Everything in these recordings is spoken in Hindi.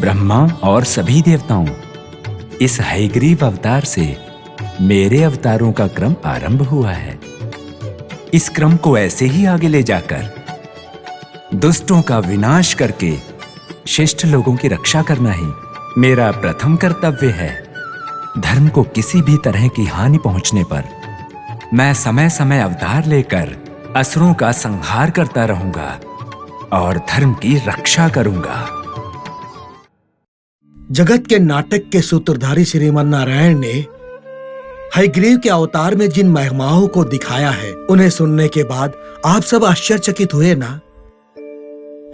ब्रह्मा और सभी देवताओं, इस हयग्रीव अवतार से मेरे अवतारों का क्रम आरंभ हुआ है। इस क्रम को ऐसे ही आगे ले जाकर दुष्टों का विनाश करके शिष्ट लोगों की रक्षा करना ही मेरा प्रथम कर्तव्य है। धर्म को किसी भी तरह की हानि पहुंचने पर मैं समय समय अवतार लेकर असुरों का संहार करता रहूंगा और धर्म की रक्षा करूंगा। जगत के नाटक के सूत्रधारी श्रीमन नारायण ने हयग्रीव के अवतार में जिन महिमाओं को दिखाया है, उन्हें सुनने के बाद आप सब आश्चर्यचकित हुए ना?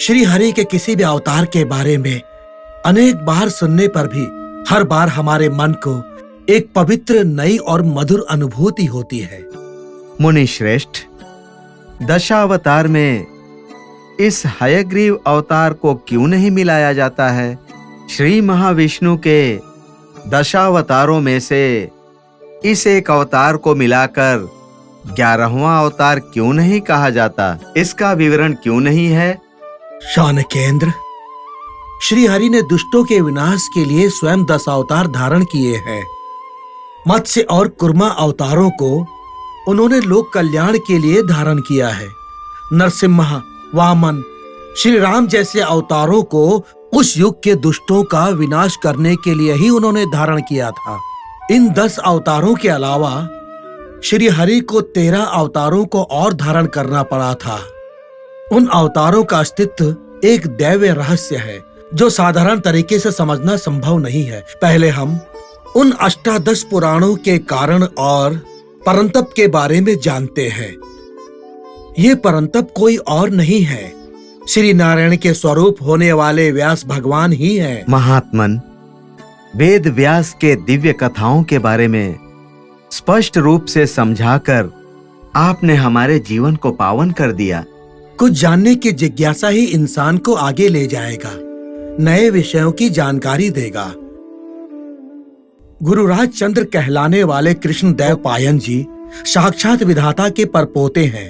श्री हरि के किसी भी अवतार के बारे में अनेक बार सुनने पर भी हर बार हमारे मन को एक पवित्र, नई और मधुर अनुभूति होती है। मुनि श्रेष्ठ, दशावतार में इस हयग्रीव अवतार को क्यों नहीं मिलाया जाता है? श्री महाविष्णु के दशावतारों में से इस एक अवतार को मिलाकर 11वां अवतार क्यों नहीं कहा जाता? इसका विवरण क्यों नहीं है? शानकेंद्र, श्री हरि ने दुष्टों के विनाश के लिए स्वयं 10 अवतार धारण किए हैं। मत्स्य और कुर्मा अवतारों को उन्होंने लोक कल्याण के लिए धारण किया है। नरसिम्हा, वामन, श्री राम जैसे अवतारों को उस युग के दुष्टों का विनाश करने के लिए ही उन्होंने धारण किया था। इन 10 अवतारों के अलावा श्री हरि को 13 अवतारों को और धारण करना पड़ा था। उन अवतारों का अस्तित्व एक दैवीय रहस्य है जो साधारण तरीके से समझना संभव नहीं है। पहले हम उन अष्टादश पुराणों के कारण और परंतप के बारे में जानते हैं। ये परंतप कोई और नहीं है, श्री नारायण के स्वरूप होने वाले व्यास भगवान ही हैं। महात्मन, वेद व्यास के दिव्य कथाओं के बारे में स्पष्ट रूप से समझाकर आपने हमारे जीवन को पावन कर दिया। कुछ जानने की जिज्ञासा ही इंसान को आगे ले जाएगा, नए विषयों की जानकारी देगा। गुरुराज चंद्र कहलाने वाले कृष्णदेव पायन जी साक्षात विधाता के परपोते हैं।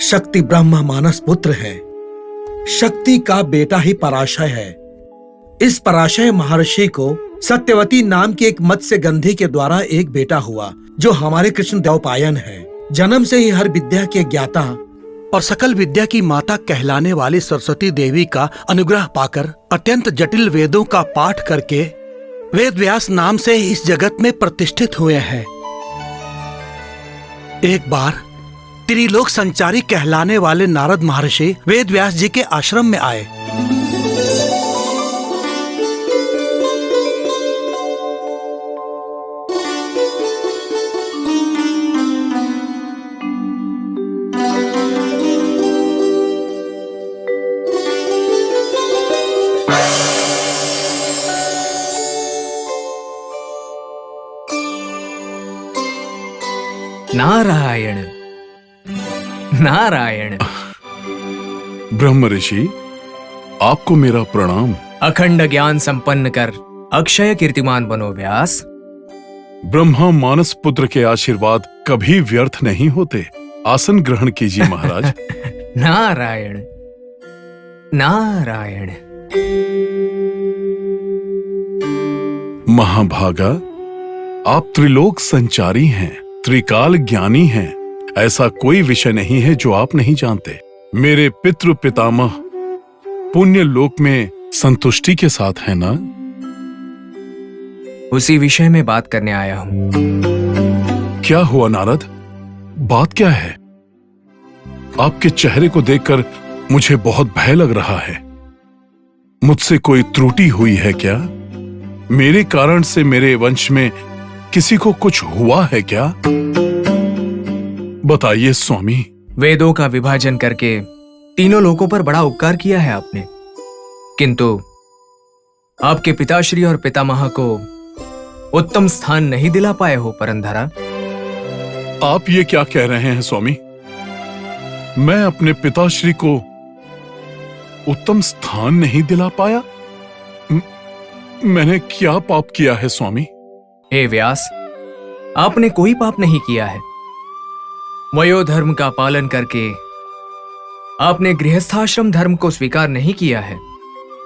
शक्ति ब्रह्म मानस पुत्र है। शक्ति का बेटा ही पराशय है। इस पराशय महर्षि को सत्यवती नाम की एक मत्स्यगंधी के द्वारा एक बेटा हुआ जो हमारे कृष्णदेव पायन है। जन्म से ही हर विद्या के ज्ञाता और सकल विद्या की माता कहलाने वाली सरस्वती देवी का अनुग्रह पाकर अत्यंत जटिल वेदों का पाठ करके वेद व्यास नाम से इस जगत में प्रतिष्ठित हुए हैं। एक बार त्रिलोक संचारी कहलाने वाले नारद महर्षि वेद व्यास जी के आश्रम में आए। नारायण नारायण। ब्रह्म ऋषि, आपको मेरा प्रणाम। अखंड ज्ञान संपन्न कर अक्षय कीर्तिमान बनो व्यास। ब्रह्मा मानस पुत्र के आशीर्वाद कभी व्यर्थ नहीं होते। आसन ग्रहण कीजिए महाराज। नारायण नारायण। महाभागा, आप त्रिलोक संचारी हैं, त्रिकाल ज्ञानी हैं। ऐसा कोई विषय नहीं है जो आप नहीं जानते। मेरे पितृ पितामह पुण्य लोक में संतुष्टि के साथ है ना? उसी विषय में बात करने आया हूं। क्या हुआ नारद? बात क्या है? आपके चेहरे को देखकर मुझे बहुत भय लग रहा है। मुझसे कोई त्रुटि हुई है क्या? मेरे कारण से मेरे वंश में किसी को कुछ हुआ है क्या? बताइए स्वामी। वेदों का विभाजन करके तीनों लोकों पर बड़ा उपकार किया है आपने, किंतु आपके पिताश्री और पितामह को उत्तम स्थान नहीं दिला पाए हो परंधरा। आप ये क्या कह रहे हैं स्वामी? मैं अपने पिताश्री को उत्तम स्थान नहीं दिला पाया? मैंने क्या पाप किया है स्वामी? हे व्यास, आपने कोई पाप नहीं किया है। वयोधर्म का पालन करके आपने गृहस्थाश्रम धर्म को स्वीकार नहीं किया है।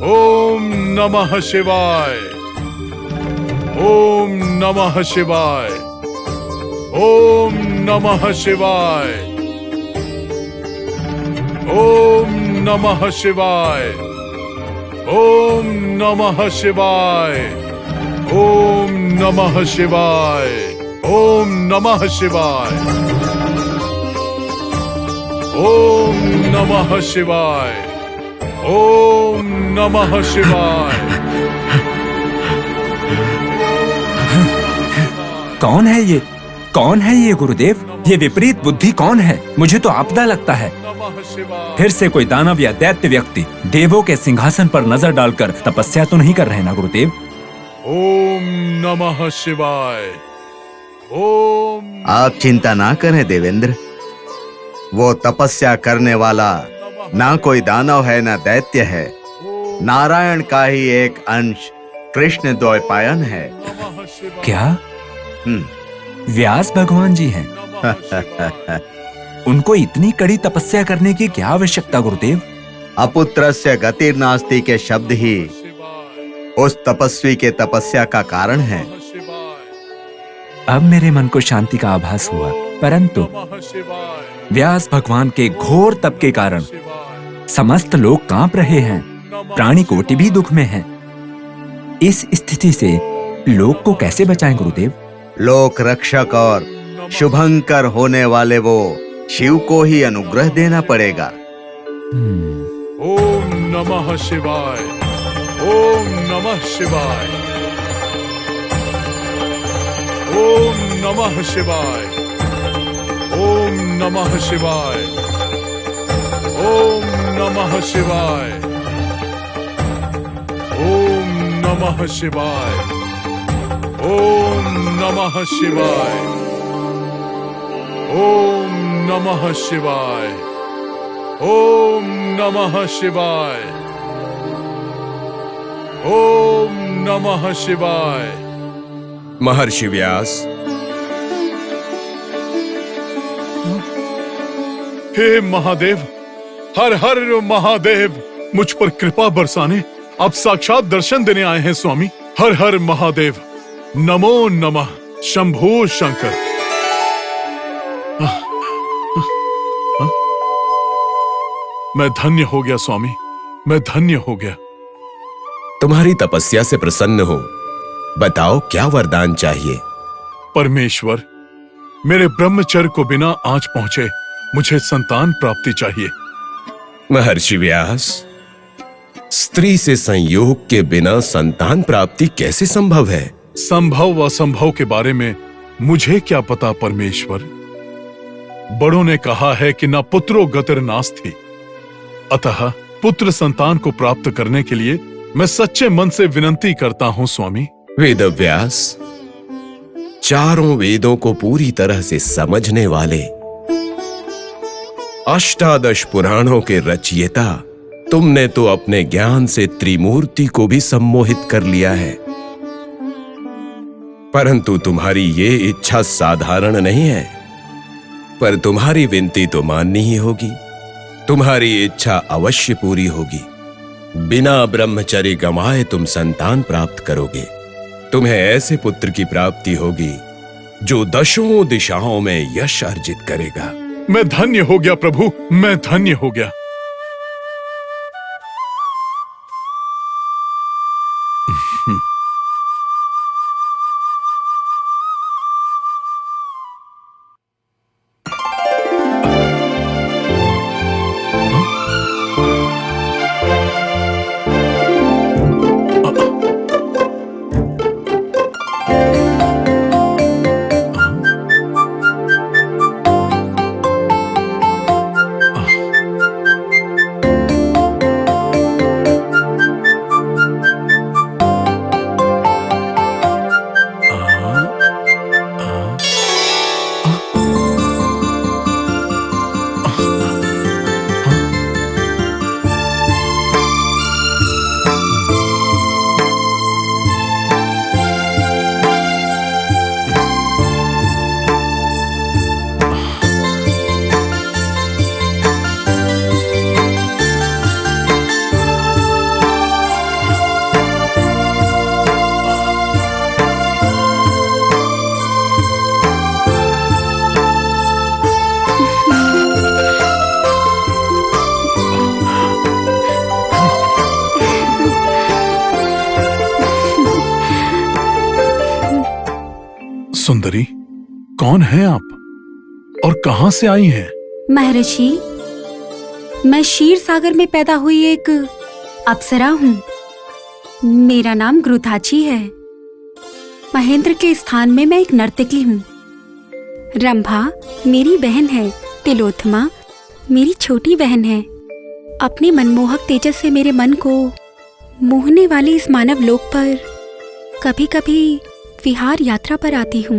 ओम नमः शिवाय। ओम नमः शिवाय। ओम नमः शिवाय। ओम नमः शिवाय। ओम नमः शिवाय। ओम नमः शिवाय। ओम नमः शिवाय। ओम नमः शिवाय। ओम नमः शिवाय। कौन है ये? कौन है ये गुरुदेव? ये विपरीत बुद्धि कौन है? मुझे तो आपदा लगता है। फिर से कोई दानव या दैत्य व्यक्ति देवों के सिंहासन पर नजर डालकर तपस्या तो नहीं कर रहे ना गुरुदेव? ओम नमः शिवाय। ओम। आप चिंता ना करें देवेंद्र, वो तपस्या करने वाला ना कोई दानव है ना दैत्य है, नारायण का ही एक अंश कृष्ण द्वैपायन है। क्या? व्यास भगवान जी हैं? उनको इतनी कड़ी तपस्या करने की क्या आवश्यकता गुरुदेव? अपुत्रस्य गतिर्नास्ति के शब्द ही उस तपस्वी के तपस्या का कारण है। अब मेरे मन को शांति का आभास हुआ, परंतु व्यास भगवान के घोर तप के कारण समस्त लोग कांप रहे हैं, प्राणी कोटि भी दुख में है। इस स्थिति से लोक को कैसे बचाएं गुरुदेव? लोक रक्षक और शुभंकर होने वाले वो शिव को ही अनुग्रह देना पड़ेगा। ओम नमः शिवाय। ओम नमः शिवाय। ओम नमः शिवाय। ओम नमः शिवाय। ओम नमः शिवाय। ओम नमः शिवाय। ओम नमः शिवाय। ओम नमः शिवाय। ओम नमः शिवाय। ओम नमः शिवाय। महर्षि व्यास, हे महादेव, हर हर महादेव, मुझ पर कृपा बरसाने आप साक्षात दर्शन देने आए हैं स्वामी। हर हर महादेव, नमो नमः शंभो शंकर। मैं धन्य हो गया स्वामी, मैं धन्य हो गया। तुम्हारी तपस्या से प्रसन्न हो, बताओ क्या वरदान चाहिए? परमेश्वर, मेरे ब्रह्मचर्य को बिना आज पहुंचे मुझे संतान प्राप्ति चाहिए। महर्षि व्यास, स्त्री से संयोग के बिना संतान प्राप्ति कैसे संभव है? संभव असंभव के बारे में मुझे क्या पता परमेश्वर। बड़ों ने कहा है कि न पुत्रो गतिर नास्ति, अतः पुत्र संतान को प्राप्त करने के लिए मैं सच्चे मन से विनंती करता हूं स्वामी। वेदव्यास, चारों वेदों को पूरी तरह से समझने वाले, अष्टादश पुराणों के रचयिता, तुमने तो अपने ज्ञान से त्रिमूर्ति को भी सम्मोहित कर लिया है। परंतु तुम्हारी ये इच्छा साधारण नहीं है, पर तुम्हारी विनती तो माननी ही होगी। तुम्हारी इच्छा अवश्य पूरी होगी। बिना ब्रह्मचर्य गंवाए तुम संतान प्राप्त करोगे। तुम्हें ऐसे पुत्र की प्राप्ति होगी जो दशों दिशाओं में यश अर्जित करेगा। मैं धन्य हो गया प्रभु, मैं धन्य हो गया। सुंदरी, कौन हैं आप और कहां से आई हैं? महर्षि, मैं क्षीर सागर में पैदा हुई एक अप्सरा हूँ। मेरा नाम घृताची है। महेंद्र के स्थान में मैं एक नर्तकी हूँ। रंभा मेरी बहन है। तिलोत्तमा मेरी छोटी बहन है। अपने मनमोहक तेजस से मेरे मन को मोहने वाले इस मानव लोक पर कभी कभी विहार यात्रा पर आती हूँ।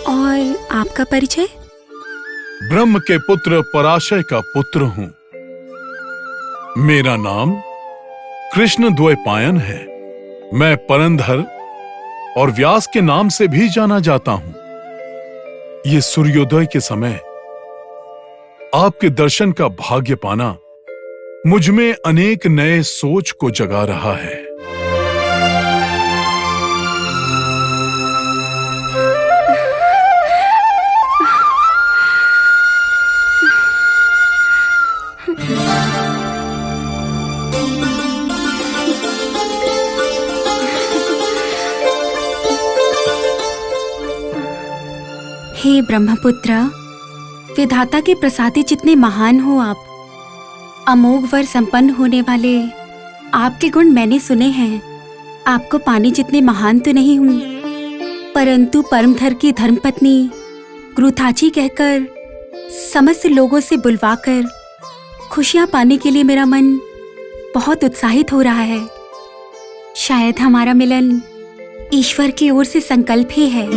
और आपका परिचय? ब्रह्म के पुत्र पराशय का पुत्र हूं। मेरा नाम कृष्ण द्वैपायन है। मैं परंधर और व्यास के नाम से भी जाना जाता हूं। ये सूर्योदय के समय आपके दर्शन का भाग्य पाना मुझ में अनेक नए सोच को जगा रहा है। हे ब्रह्मपुत्र, विधाता के प्रसादी जितने महान हो आप। अमोघ वर संपन्न होने वाले आपके गुण मैंने सुने हैं। आपको पाने जितने महान तो नहीं हूं, परंतु परमधर की धर्मपत्नी घृताची कहकर समस्त लोगों से बुलवाकर खुशियां पाने के लिए मेरा मन बहुत उत्साहित हो रहा है। शायद हमारा मिलन ईश्वर की ओर से संकल्प ही है।